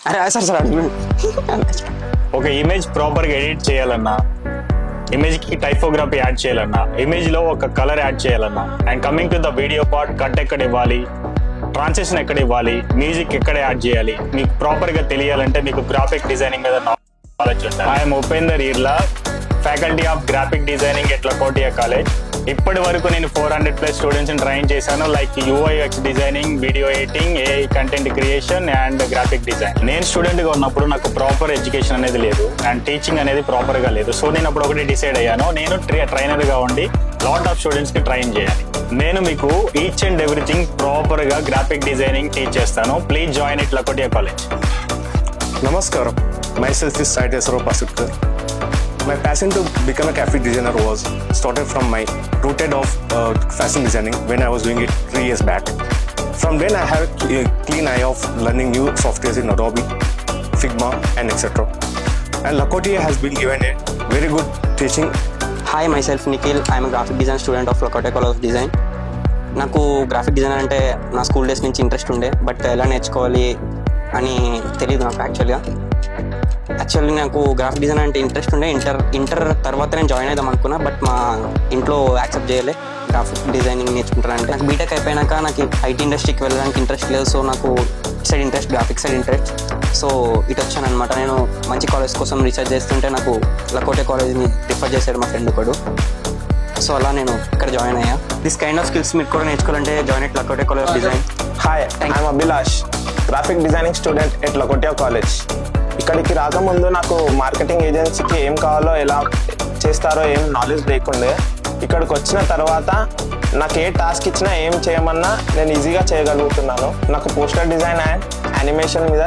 అరే sir sir ఒక image ప్రాపర్గా ఎడిట్ చేయాలన్నా, ఇమేజ్కి టైపోగ్రఫీ యాడ్ చేయాలన్నా, ఇమేజ్లో ఒక కలర్ యాడ్ చేయాలన్నా, and coming to the video part cut ఎక్కడ ఇవ్వాలి, ట్రాన్సిషన్ ఎక్కడ ఇవ్వాలి, మ్యూజిక్ ఎక్కడ యాడ్ చేయాలి, మీకు ప్రాపర్గా తెలియాలంటే మీకు గ్రాఫిక్ డిజైనింగ్ మీద నాలెడ్జ్ ఉంటుంది. I'm Upender Eerla, faculty of graphic designing at Lakotia college. ఇప్పటి వరకు నేను 400+ స్టూడెంట్స్ని ట్రైన్ చేశాను, like UI/UX designing, video editing, AI content creation and graphic design. నేను స్టూడెంట్గా ఉన్నప్పుడు నాకు ప్రాపర్ ఎడ్యుకేషన్ అనేది లేదు అండ్ టీచింగ్ అనేది ప్రాపర్గా లేదు. సో నేను అప్పుడు ఒకటి డిసైడ్ అయ్యాను, నేను ట్రైనర్గా ఉండి లాట్ ఆఫ్ స్టూడెంట్స్కి ట్రైన్ చేయాలి. నేను మీకు ఈచ్ అండ్ ఎవ్రీథింగ్ ప్రాపర్గా గ్రాఫిక్ డిజైనింగ్ టీచ్ చేస్తాను. Please join it Lakotia college. Namaskaram, myself is Sai Tesaro Pasutkar. My passion to become a graphic designer was started from my rooted of fashion designing when I was doing it 3 years back. From then I have a clean eye of learning new softwares in Adobe, Figma and etc. And Lakotia has been given a very good teaching. Hi myself Nikhil, I'm graphic design student of Lakotia college of design. నాకు graphic design అంటే నా school days నుంచి interest ఉండే, but ఎలా నేర్చుకోవాలి అని తెలియదు నాకు. యాక్చువల్లీ నాకు గ్రాఫిక్ డిజైన్ అంటే ఇంట్రెస్ట్ ఉండే. ఇంటర్ తర్వాత నేను జాయిన్ అవుదాం అనుకున్నా, బట్ మా ఇంట్లో యాక్సెప్ట్ చేయలే గ్రాఫిక్ డిజైనింగ్ నేర్చుకుంటానంటే. నాకు బీటెక్ అయిపోయాక నాకు ఐటీ ఇండస్ట్రీకి వెళ్ళడానికి ఇంట్రెస్ట్ లేదు. సో నాకు side interest, graphic side interest. So ఇటు వచ్చాను అనమాట. నేను మంచి కాలేజ్ కోసం రీసెర్చ్ చేస్తుంటే నాకు లకోటియా కాలేజ్ని ప్రిఫర్ చేశాడు మా ఫ్రెండ్ ఒకడు. సో అలా నేను ఇక్కడ జాయిన్ అయ్యా. దిస్ కైండ్ ఆఫ్ స్కిల్స్ మీరు కూడా నేర్చుకోవాలంటే join at Lakotia college of design. Hi, I'm Abhilash, graphic designing student at Lakotia college. ఇక్కడికి రాకముందు నాకు మార్కెటింగ్ ఏజెన్సీకి ఏం కావాలో, ఎలా చేస్తారో ఏం నాలెడ్జ్ లేకుండే. ఇక్కడికి వచ్చిన తర్వాత నాకు ఏ టాస్క్ ఇచ్చినా, ఏం చేయమన్నా నేను ఈజీగా చేయగలుగుతున్నాను. నాకు పోస్టర్ డిజైన్ అండ్ యానిమేషన్ మీద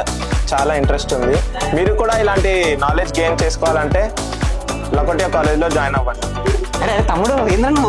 చాలా ఇంట్రెస్ట్ ఉంది. మీరు కూడా ఇలాంటి నాలెడ్జ్ గెయిన్ చేసుకోవాలంటే లకోటియా కాలేజ్లో జాయిన్ అవ్వండి. అరే తమ్ముడు ఏందన్నా